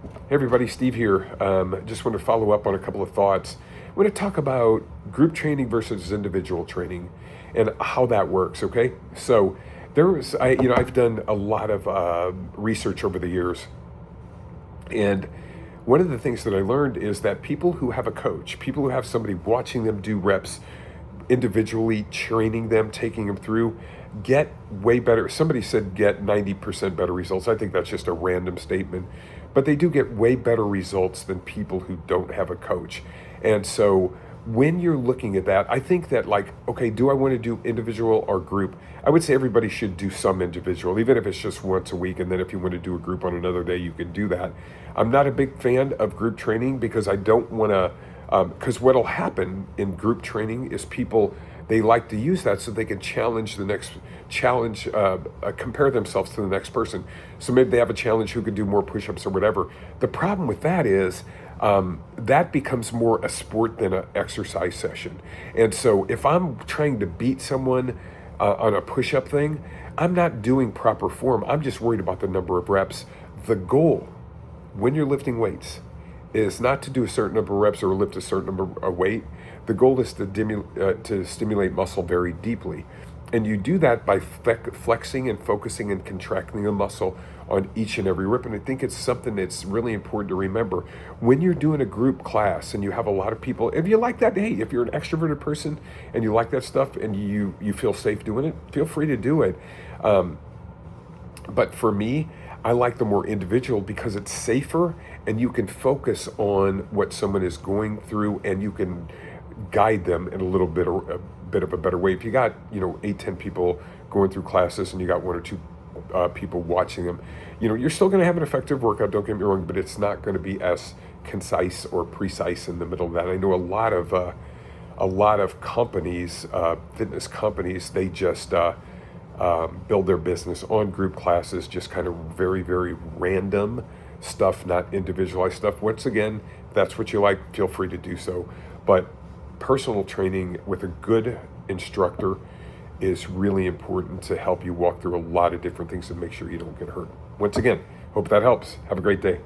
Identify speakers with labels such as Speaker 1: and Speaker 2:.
Speaker 1: Hey everybody, Steve here. Just want to follow up on a couple of thoughts. I want to talk about group training versus individual training and how that works. Okay, so I've done a lot of research over the years, and one of the things that I learned is that people who have a coach, people who have somebody watching them do reps individually, training them, taking them through, get way better. Somebody said get 90% better results. I think that's just a random statement, but they do get way better results than people who don't have a coach. And so when you're looking at that, I think that, like, okay, do I want to do individual or group? I would say everybody should do some individual, even if it's just once a week. And then if you want to do a group on another day, you can do that. I'm not a big fan of group training because I don't want to, because what'll happen in group training is people, they like to use that so they can compare themselves to the next person. So maybe they have a challenge who can do more push-ups or whatever. The problem with that is that becomes more a sport than an exercise session. And so if I'm trying to beat someone on a push-up thing, I'm not doing proper form. I'm just worried about the number of reps. The goal when you're lifting weights is not to do a certain number of reps or lift a certain number of weight. The goal is to stimulate muscle very deeply. And you do that by flexing and focusing and contracting the muscle on each and every rep. And I think it's something that's really important to remember. When you're doing a group class and you have a lot of people, if you like that, hey, if you're an extroverted person and you like that stuff and you feel safe doing it, feel free to do it. But for me, I like the more individual because it's safer and you can focus on what someone is going through and you can guide them in a bit of a better way. If you got, 8, 10 people going through classes and you got one or two people watching them, you're still going to have an effective workout, don't get me wrong, but it's not going to be as concise or precise in the middle of that. I know a lot of companies, fitness companies, they just build their business on group classes, just kind of very, very random stuff, not individualized stuff. Once again, if that's what you like, feel free to do so. But personal training with a good instructor is really important to help you walk through a lot of different things and make sure you don't get hurt. Once again, hope that helps. Have a great day.